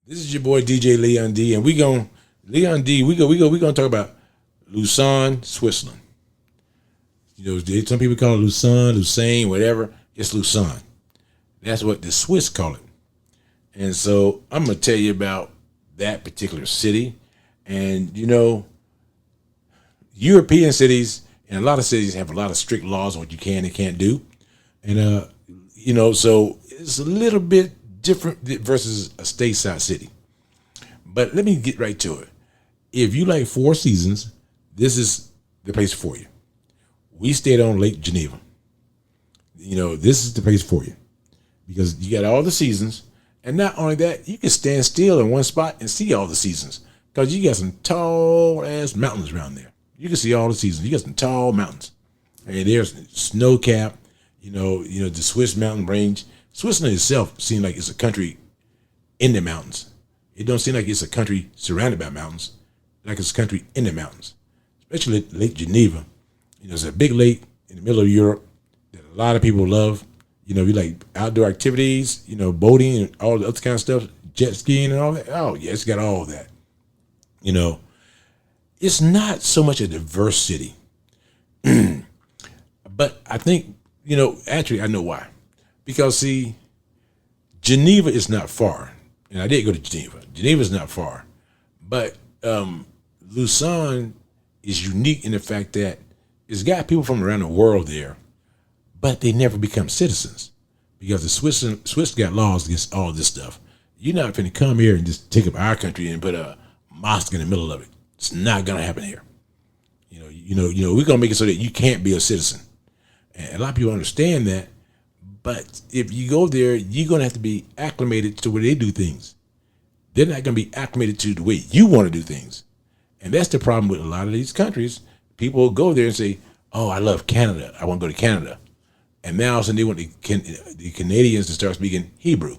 This is your boy DJ Leon D, and we gonna talk about Lausanne, Switzerland. You know, some people call it Lausanne, whatever. It's Lausanne. That's what the Swiss call it. And so I'm gonna tell you about that particular city. And you know, European cities and a lot of cities have a lot of strict laws on what you can and can't do. And you know, so it's a little bit different versus a stateside city. But let me get right to it. If you like Four Seasons, this is the place for you. We stayed on Lake Geneva. You know, this is the place for you because you got all the seasons. And not only that, you can stand still in one spot and see all the seasons because you got some tall ass mountains around there. You can see all the seasons. You got some tall mountains. And there's snow cap, you know, the Swiss mountain range. Switzerland itself seems like it's a country in the mountains. It don't seem like it's a country surrounded by mountains, like it's a country in the mountains, especially Lake Geneva. You know, it's a big lake in the middle of Europe that a lot of people love. You know, you like outdoor activities, you know, boating and all the other kind of stuff, jet skiing and all that. Oh, yeah, it's got all that. You know, it's not so much a diverse city. But I think, you know, actually I know why. Because, see, Geneva is not far. And I did go to Geneva. Geneva is not far. But Lausanne is unique in the fact that it's got people from around the world there, but they never become citizens. Because the Swiss got laws against all this stuff. You're not going to come here and just take up our country and put a mosque in the middle of it. It's not going to happen here. You know, we're going to make it so that you can't be a citizen. And a lot of people understand that. But if you go there, you're going to have to be acclimated to where they do things. They're not going to be acclimated to the way you want to do things. And that's the problem with a lot of these countries. People go there and say, oh, I love Canada. I want to go to Canada. And now all of a sudden they want the Canadians to start speaking Hebrew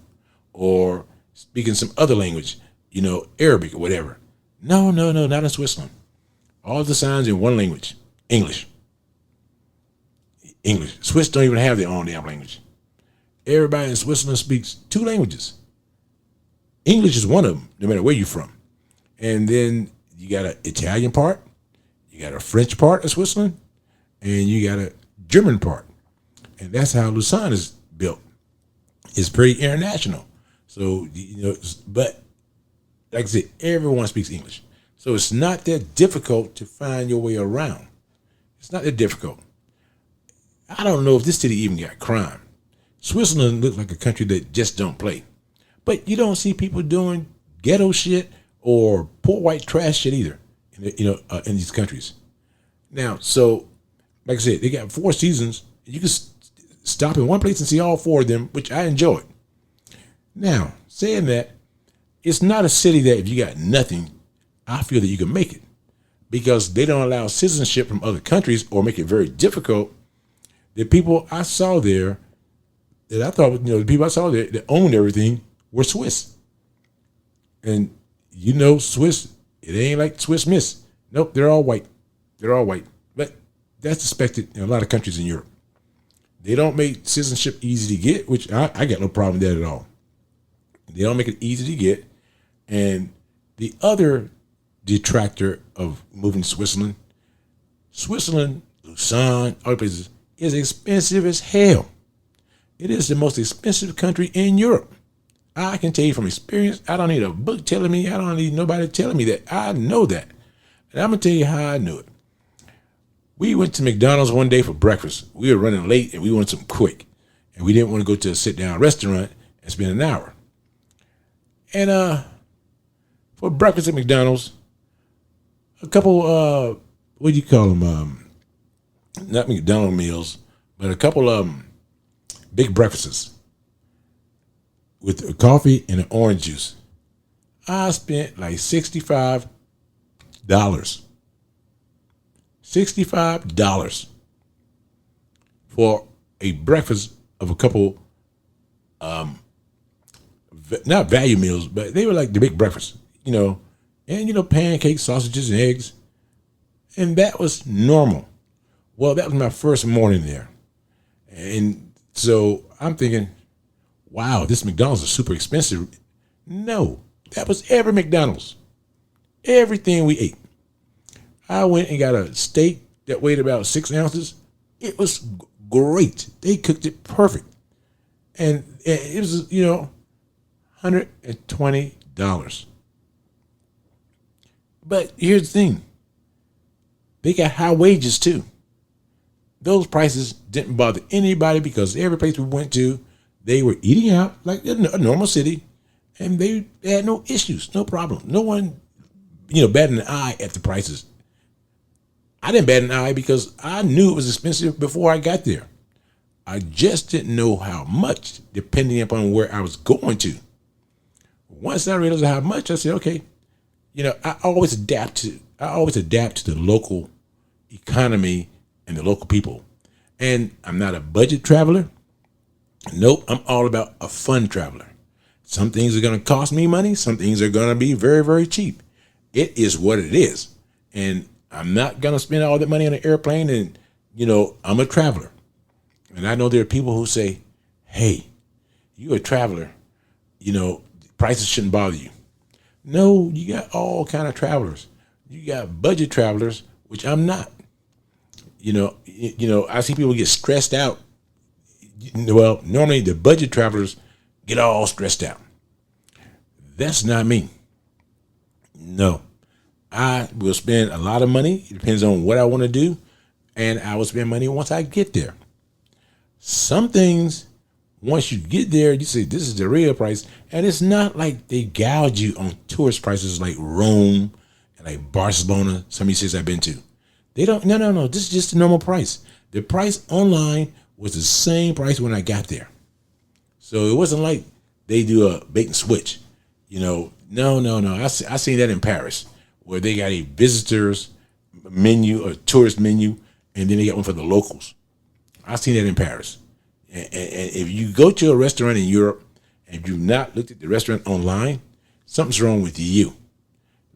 or speaking some other language, you know, Arabic or whatever. No, not in Switzerland. All the signs in one language, English. Swiss don't even have their own damn language. Everybody in Switzerland speaks two languages. English is one of them, no matter where you're from. And then you got an Italian part, you got a French part of Switzerland, and you got a German part. And that's how Lausanne is built. It's pretty international. So, you know, but like I said, everyone speaks English. So it's not that difficult to find your way around. It's not that difficult. I don't know if this city even got crime. Switzerland looks like a country that just don't play. But you don't see people doing ghetto shit or poor white trash shit either, in these countries. Now, so, like I said, they got 4 seasons. You can stop in one place and see all 4 of them, which I enjoyed. Now, saying that, it's not a city that if you got nothing, I feel that you can make it. Because they don't allow citizenship from other countries or make it very difficult. The people I saw there, that I thought, the people I saw there that owned everything were Swiss. And you know, Swiss, it ain't like Swiss Miss. Nope, they're all white. They're all white. But that's expected in a lot of countries in Europe. They don't make citizenship easy to get, which I got no problem with that at all. They don't make it easy to get. And the other detractor of moving to Switzerland, Lausanne, other places, is expensive as hell. It is the most expensive country in Europe. I can tell you from experience. I don't need a book telling me. I don't need nobody telling me that. I know that. And I'm going to tell you how I knew it. We went to McDonald's one day for breakfast. We were running late and we wanted something quick. And we didn't want to go to a sit-down restaurant and spend an hour. And for breakfast at McDonald's, a couple, what do you call them? Not McDonald's meals, but a couple of big breakfasts with a coffee and an orange juice. I spent like $65. $65 for a breakfast of a couple, not value meals, but they were like the big breakfast, and pancakes, sausages, and eggs. And that was normal. Well, that was my first morning there. And so I'm thinking, wow, this McDonald's is super expensive. No, That was every McDonald's. Everything we ate. I went and got a steak that weighed about 6 ounces. It was great. They cooked it perfect. And it was, $120. But here's the thing. They got high wages too. Those prices didn't bother anybody because every place we went to, they were eating out like a normal city, and they had no issues, no problem. No one, batted an eye at the prices. I didn't bat an eye because I knew it was expensive before I got there. I just didn't know how much, depending upon where I was going to. Once I realized how much, I said, okay, I always adapt to the local economy and the local people. And I'm not a budget traveler. Nope, I'm all about a fun traveler. Some things are going to cost me money. Some things are going to be very, very cheap. It is what it is. And I'm not going to spend all that money on an airplane. And, I'm a traveler. And I know there are people who say, hey, you're a traveler. Prices shouldn't bother you. No, you got all kind of travelers. You got budget travelers, which I'm not. I see people get stressed out. Well, normally the budget travelers get all stressed out. That's not me. No, I will spend a lot of money. It depends on what I want to do. And I will spend money once I get there. Some things, once you get there, you say, this is the real price. And it's not like they gouge you on tourist prices like Rome and like Barcelona, some of these cities I've been to. They don't, no. This is just the normal price. The price online was the same price when I got there. So it wasn't like they do a bait and switch. No. I seen that in Paris where they got a visitor's menu, a tourist menu, and then they got one for the locals. I've seen that in Paris. And if you go to a restaurant in Europe and you've not looked at the restaurant online, something's wrong with you.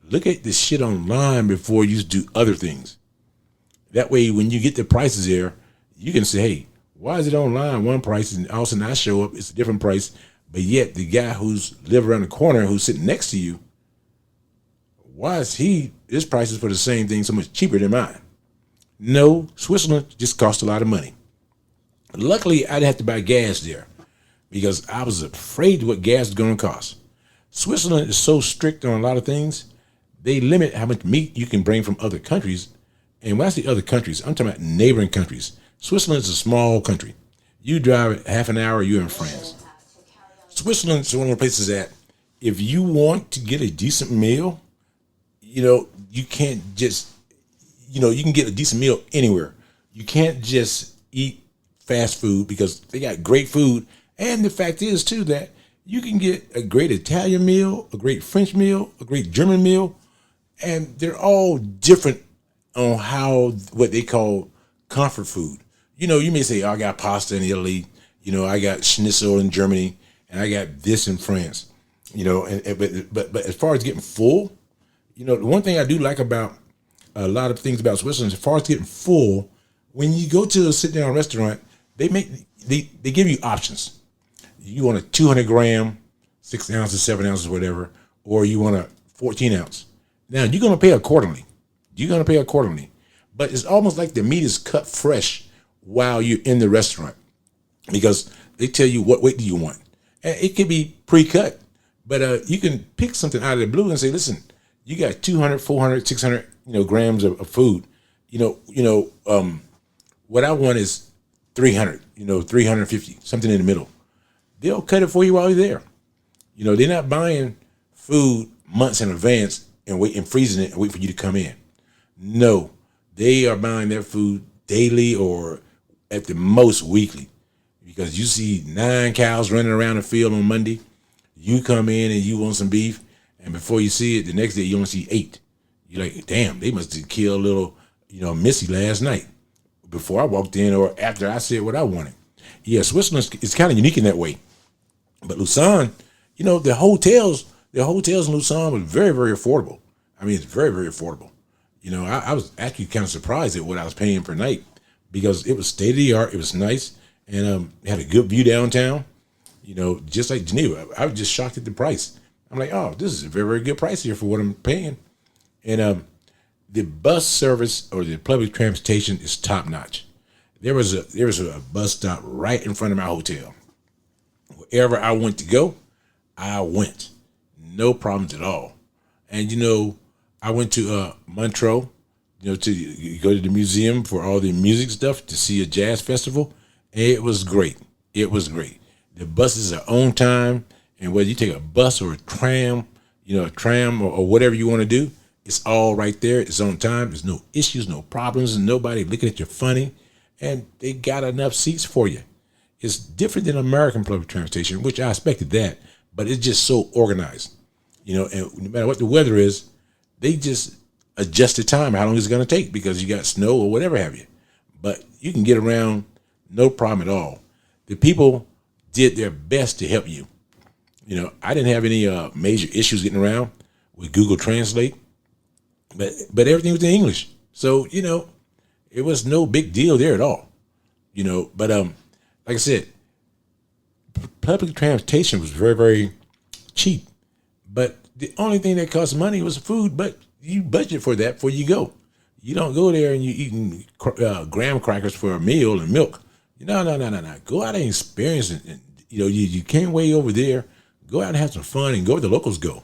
Look at this shit online before you do other things. That way, when you get the prices there, you can say, hey, why is it online one price and all of a sudden I show up, it's a different price, but yet the guy who's live around the corner who's sitting next to you, why is his prices for the same thing so much cheaper than mine? No, Switzerland just cost a lot of money. Luckily, I didn't have to buy gas there because I was afraid what gas was going to cost. Switzerland is so strict on a lot of things. They limit how much meat you can bring from other countries. And when I say other countries, I'm talking about neighboring countries. Switzerland is a small country. You drive half an hour, you're in France. Switzerland is one of the places that if you want to get a decent meal, you can't just, you can get a decent meal anywhere. You can't just eat fast food because they got great food. And the fact is, too, that you can get a great Italian meal, a great French meal, a great German meal, and they're all different on what they call comfort food. You may say, I got pasta in Italy, I got schnitzel in Germany, and I got this in France, but as far as getting full, the one thing I do like about a lot of things about Switzerland, as far as getting full, when you go to a sit-down restaurant, they give you options. You want a 200 gram, 6 ounces, 7 ounces, whatever, or you want a 14 ounce. Now you're going to pay accordingly. But it's almost like the meat is cut fresh while you're in the restaurant because they tell you what weight do you want. And it could be pre-cut, but you can pick something out of the blue and say, listen, you got 200, 400, 600, grams of food. What I want is 300, 350, something in the middle. They'll cut it for you while you're there. They're not buying food months in advance and freezing it and wait for you to come in. No, they are buying their food daily or at the most weekly because you see 9 cows running around the field on Monday. You come in and you want some beef, and before you see it, the next day you only see 8. You're like, damn, they must have killed little, Missy last night before I walked in or after I said what I wanted. Yeah, Switzerland is kind of unique in that way. But Lausanne, the hotels in Lausanne was very, very affordable. I mean, it's very, very affordable. I was actually kind of surprised at what I was paying per night because it was state of the art. It was nice and it had a good view downtown. Just like Geneva. I was just shocked at the price. I'm like, oh, this is a very, very good price here for what I'm paying. And the bus service or the public transportation is top notch. There was a bus stop right in front of my hotel. Wherever I went to go, I went. No problems at all. And I went to Montreux, to go to the museum for all the music stuff to see a jazz festival. And it was great. It was great. The buses are on time, and whether you take a bus or a tram, or whatever you want to do, it's all right there. It's on time. There's no issues, no problems, and nobody looking at you funny. And they got enough seats for you. It's different than American public transportation, which I expected that, but it's just so organized. And no matter what the weather is, they just adjust the time, how long it's going to take, because you got snow or whatever have you. But you can get around, no problem at all. The people did their best to help you. I didn't have any major issues getting around with Google Translate, but everything was in English. So, it was no big deal there at all. But like I said, public transportation was very, very cheap. But the only thing that cost money was food, but you budget for that before you go. You don't go there and you eating graham crackers for a meal and milk. No. Go out and experience it. And, you came way over there. Go out and have some fun and go where the locals go.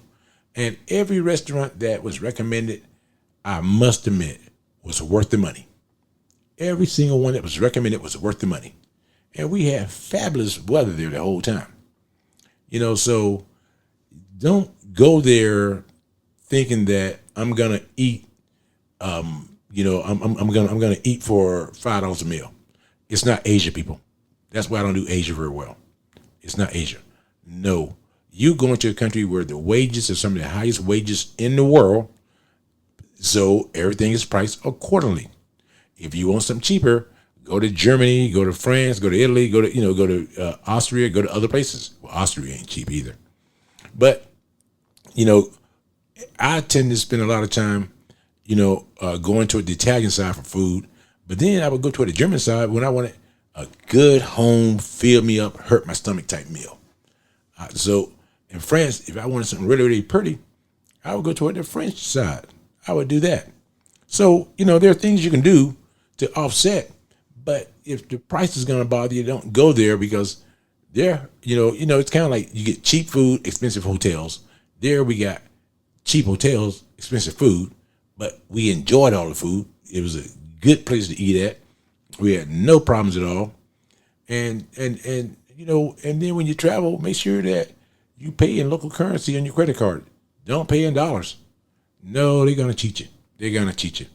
And every restaurant that was recommended, I must admit, was worth the money. Every single one that was recommended was worth the money. And we had fabulous weather there the whole time. So don't go there thinking that I'm gonna eat. I'm gonna eat for $5 a meal. It's not Asia, people. That's why I don't do Asia very well. It's not Asia. No, you go into a country where the wages are some of the highest wages in the world, so everything is priced accordingly. If you want something cheaper, go to Germany, go to France, go to Italy, go to Austria, go to other places. Well, Austria ain't cheap either. But, I tend to spend a lot of time, going to the Italian side for food. But then I would go to the German side when I wanted a good home, fill me up, hurt my stomach type meal. So in France, if I wanted something really, really pretty, I would go toward the French side. I would do that. So, there are things you can do to offset. But if the price is going to bother you, don't go there, because there, it's kind of like you get cheap food, expensive hotels. There we got cheap hotels, expensive food, but we enjoyed all the food. It was a good place to eat at. We had no problems at all. And then when you travel, make sure that you pay in local currency on your credit card. Don't pay in dollars. No, they're going to cheat you. They're going to cheat you.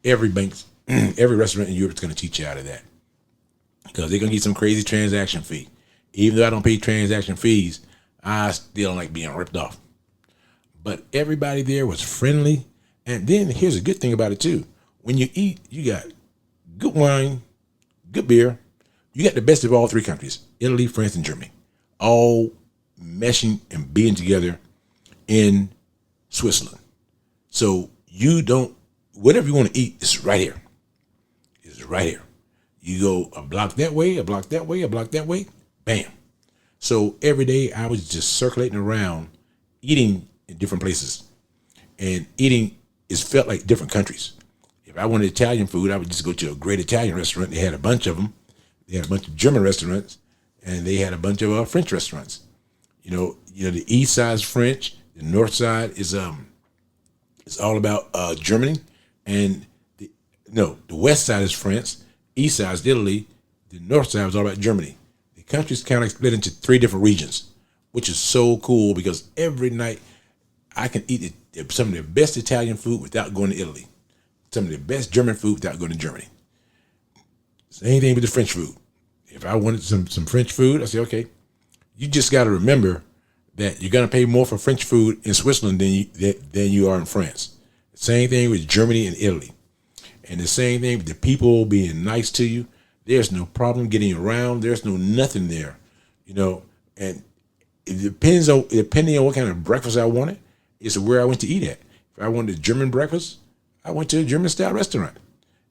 Every restaurant in Europe is going to cheat you out of that, because they're going to get some crazy transaction fee. Even though I don't pay transaction fees, I still don't like being ripped off. But everybody there was friendly. And then here's a good thing about it too. When you eat, you got good wine, good beer. You got the best of all three countries, Italy, France, and Germany, all meshing and being together in Switzerland. So whatever you want to eat is right here. It's right here. You go a block that way, a block that way, a block that way, bam. So every day I was just circulating around, eating in different places. And eating is felt like different countries. If I wanted Italian food, I would just go to a great Italian restaurant. They had a bunch of them. They had a bunch of German restaurants, and they had a bunch of French restaurants. The east side is French. The north side is it's all about Germany, and the west side is France. East side is Italy. The north side is all about Germany. The country's kind of split into 3 different regions, which is so cool, because every night I can eat some of the best Italian food without going to Italy. Some of the best German food without going to Germany. Same thing with the French food. If I wanted some French food, I say, okay, you just got to remember that you're going to pay more for French food in Switzerland than you are in France. Same thing with Germany and Italy. And the same thing with the people being nice to you. There's no problem getting around. There's nothing there, and it depending on what kind of breakfast I wanted, it's where I went to eat at. If I wanted a German breakfast, I went to a German style restaurant.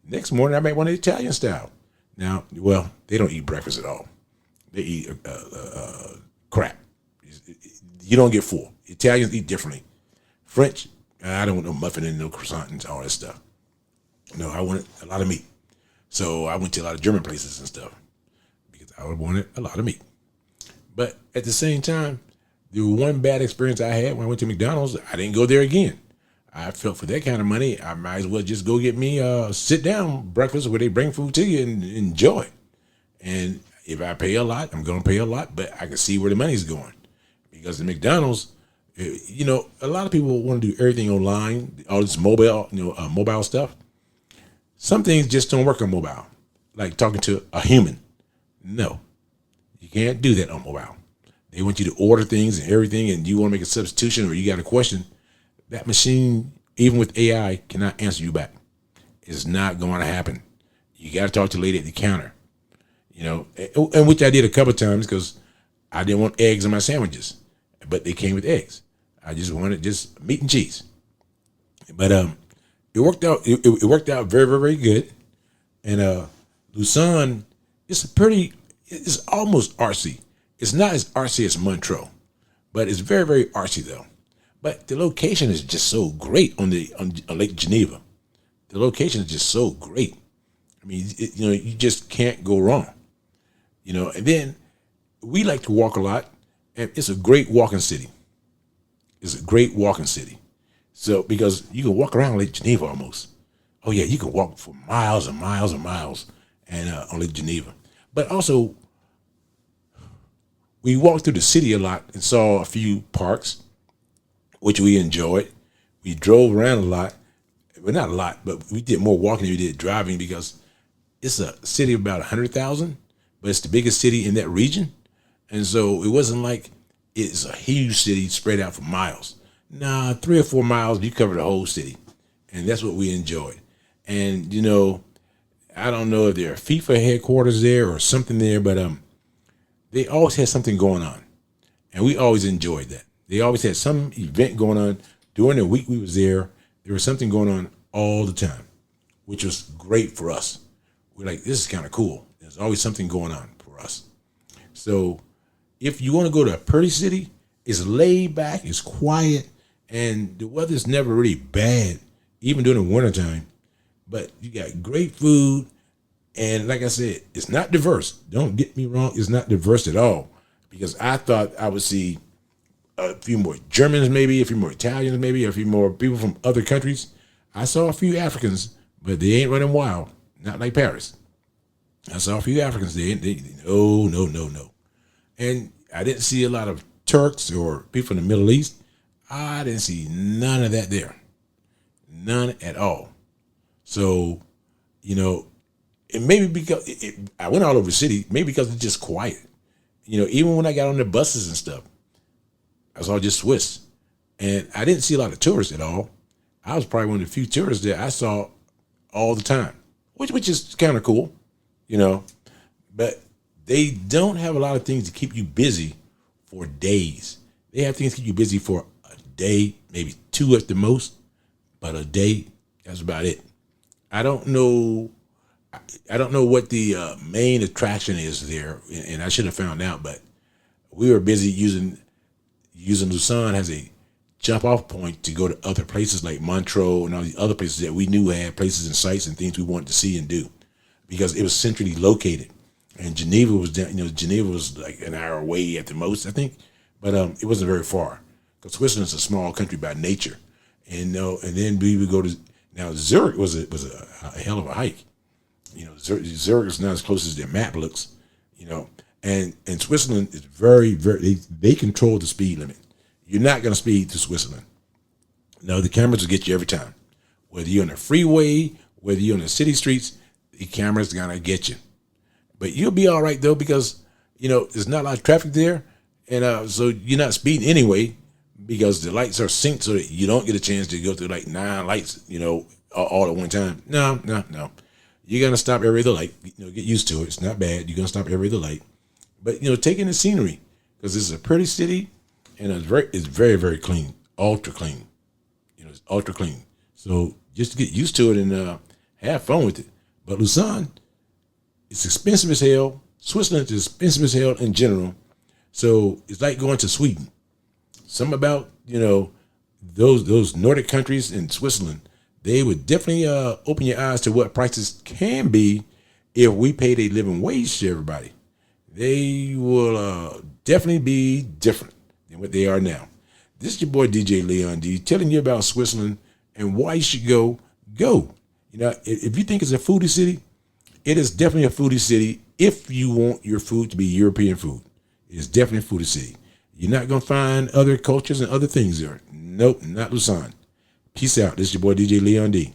Next morning, I might want an Italian style. Now, well, they don't eat breakfast at all. They eat crap. You don't get full. Italians eat differently. French, I don't want no muffin and no croissant and all that stuff. No, I wanted a lot of meat. So I went to a lot of German places and stuff because I wanted a lot of meat. But at the same time, the one bad experience I had when I went to McDonald's, I didn't go there again. I felt for that kind of money, I might as well just go get me a sit-down breakfast where they bring food to you and enjoy it. And if I pay a lot, I'm going to pay a lot, but I can see where the money's going. Because the McDonald's, a lot of people want to do everything online, all this mobile, mobile stuff. Some things just don't work on mobile, like talking to a human. No, you can't do that on mobile. They want you to order things and everything, and you want to make a substitution or you got a question. That machine, even with AI, cannot answer you back. It's not going to happen. You got to talk to the lady at the counter, and which I did a couple of times because I didn't want eggs in my sandwiches, but they came with eggs. I just wanted just meat and cheese. But it worked out. It worked out very, very, very good. And Lausanne, it's almost artsy. It's not as artsy as Montreux, but it's very, very artsy though. But the location is just so great on Lake Geneva. The location is just so great. I mean, you just can't go wrong. And then we like to walk a lot, and it's a great walking city. It's a great walking city. So because you can walk around Lake Geneva almost. Oh yeah, you can walk for miles and miles and miles, and on Lake Geneva. But also, we walked through the city a lot and saw a few parks, which we enjoyed. We drove around a lot. Well, not a lot, but we did more walking than we did driving because it's a city of about 100,000, but it's the biggest city in that region. And so it wasn't like it's a huge city spread out for miles. Nah, 3 or 4 miles, you cover the whole city. And that's what we enjoyed. And, I don't know if there are FIFA headquarters there or something there, but they always had something going on. And we always enjoyed that. They always had some event going on. During the week we was there, there was something going on all the time, which was great for us. We're like, this is kind of cool. There's always something going on for us. So if you want to go to a pretty city, it's laid back, it's quiet, and the weather's never really bad, even during the wintertime. But you got great food, and like I said, it's not diverse. Don't get me wrong, it's not diverse at all. Because I thought I would see a few more Germans, maybe a few more Italians, maybe a few more people from other countries. I saw a few Africans, but they ain't running wild, not like Paris. I saw a few Africans. No. And I didn't see a lot of Turks or people from the Middle East. I didn't see none of that there. None at all. So, it maybe because I went all over the city, maybe because it's just quiet. Even when I got on the buses and stuff, I saw just Swiss. And I didn't see a lot of tourists at all. I was probably one of the few tourists that I saw all the time, which is kind of cool, But they don't have a lot of things to keep you busy for days. They have things to keep you busy for a day, maybe 2 at the most, but a day, that's about it. I don't know what the main attraction is there, and I should have found out, but we were busy using Lausanne as a jump-off point to go to other places like Montreux and all the other places that we knew had places and sites and things we wanted to see and do, because it was centrally located. And Geneva was down, Geneva was like an hour away at the most, I think, but it wasn't very far because Switzerland's a small country by nature, and then we would go to Zurich was a hell of a hike. Zurich is not as close as their map looks, and Switzerland is very, very, they control the speed limit. You're not going to speed to Switzerland. No, the cameras will get you every time. Whether you're on the freeway, whether you're on the city streets, the cameras are going to get you. But you'll be all right, though, because, there's not a lot of traffic there. And so you're not speeding anyway because the lights are synced so that you don't get a chance to go through like 9 lights, all at one time. No. You're going to stop every other light. Get used to it. It's not bad. You're going to stop every other light. But, take in the scenery because it's a pretty city and it's very, very clean, ultra clean. It's ultra clean. So just to get used to it and have fun with it. But Lausanne, it's expensive as hell. Switzerland is expensive as hell in general. So it's like going to Sweden. Something about you know, those Nordic countries in Switzerland, they would definitely open your eyes to what prices can be if we paid a living wage to everybody. They will definitely be different than what they are now. This is your boy DJ Leon D telling you about Switzerland and why you should go. Go. You know, if you think it's a foodie city, it is definitely a foodie city if you want your food to be European food. It is definitely a foodie city. You're not going to find other cultures and other things there. Nope, not Lausanne. Peace out. This is your boy DJ Leon D.